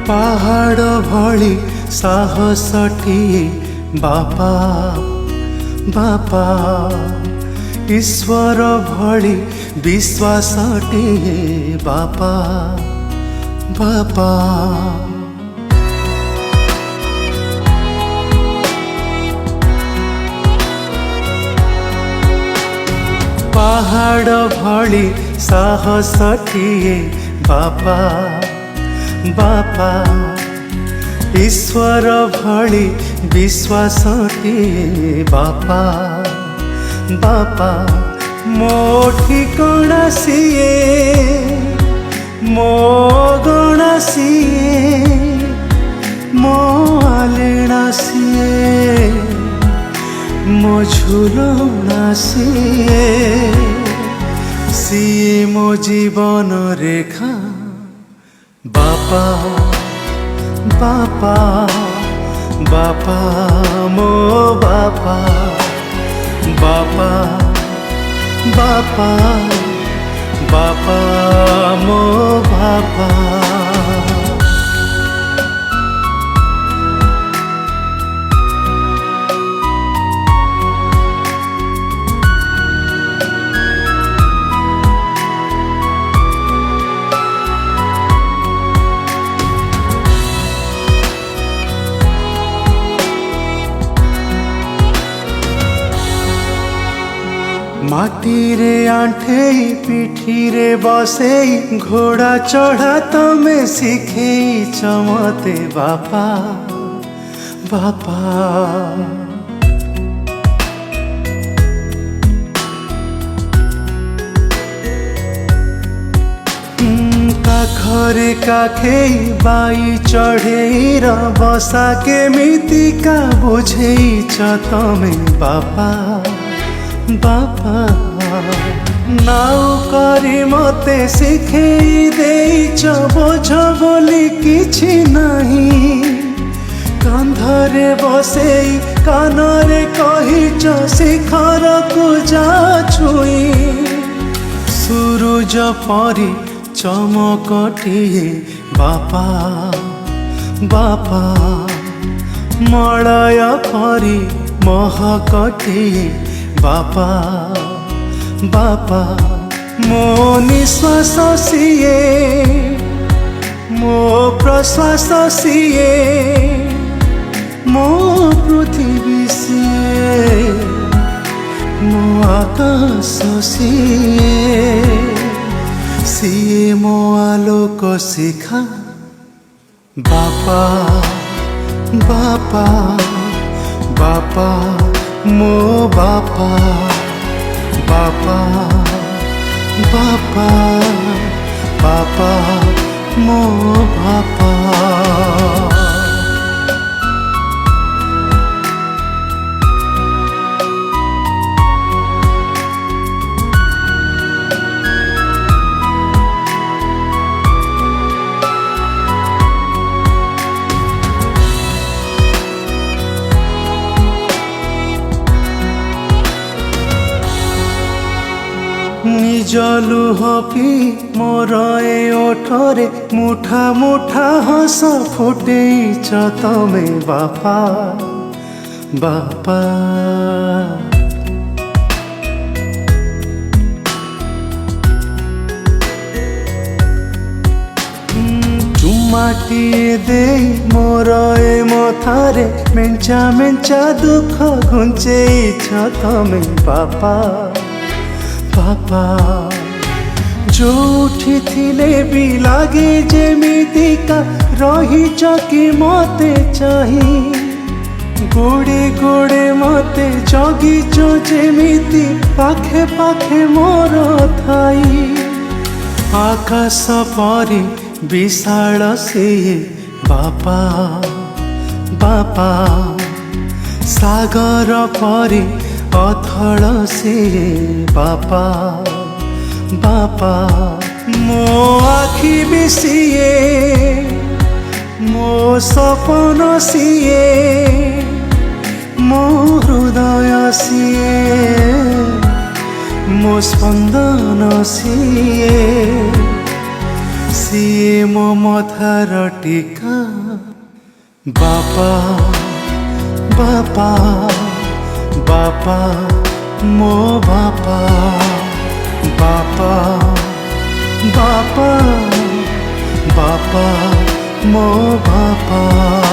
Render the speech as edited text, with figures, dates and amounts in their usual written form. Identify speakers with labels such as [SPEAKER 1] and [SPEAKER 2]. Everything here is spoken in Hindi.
[SPEAKER 1] पहाड़ भली साहसटिए बापा बापा ईश्वर भली विश्वासटिए बापा बापा। पहाड़ भली साहसटिए बापा बापा ईश्वर भली विश्वासटिए बापा बापा। मो ठिकଣା सिए मो गणा सिए मो आलेणा सिए मो झुलना सिए सिए मो जीवन रेखा बापा बापा बापा मो बापा बापा बापा बापा मो बापा। माटी रे आंठे पिठी रे बसे घोड़ा चढ़ा तमे शिखेइछ मते बापा बापा। काखरे काखेई बाई चढ़ेई र बसा केमितिका बुझेइछ तमे बापा बापा। नाउ करी मते शिखेई देइछ बोझ बोली किछि नहीं कांधरे बसेई कानरे कहिछ शिखर को जा छुई। सूरज परी चमकटिए बापा बापा मलय परी महकटिए बापा बापा। मो निश्वास सिए मो प्रश्वास सिए मो पृथ्वी सिए मो आकाश सिए सिए मो आलोक शिखा बापा बापा बापा मो बापा बापा बापा बापा मो बापा। निज लुह पी मोर ए ओठरे मुठा मुठा हस फुटेइछ तमे बापा बापा। चुमाटिए देई मोर ए मथारे मेंचा मेंचा दुख घुंचेइछ तमे बापा बापा। जोठी थिले भी लागे जेमितिका रहिछ कि मते चाही गोड़े गोड़े मते जगिछ जेमिति पाखे पाखे मोर थाई। आकाश परी विशाल सिए बापा बापा सागर परी अथल सिए बापा बापा। मो आखि बिसिए मो सपन सिए मो हृदय सिए मो स्पंदन सिए ସିଏ ମୋ ମଥାର ଟିକା ବାପା ବାପା ବାପା ମୋ ବାପା ବାପା ବାପା ବାପା ମୋ ବାପା।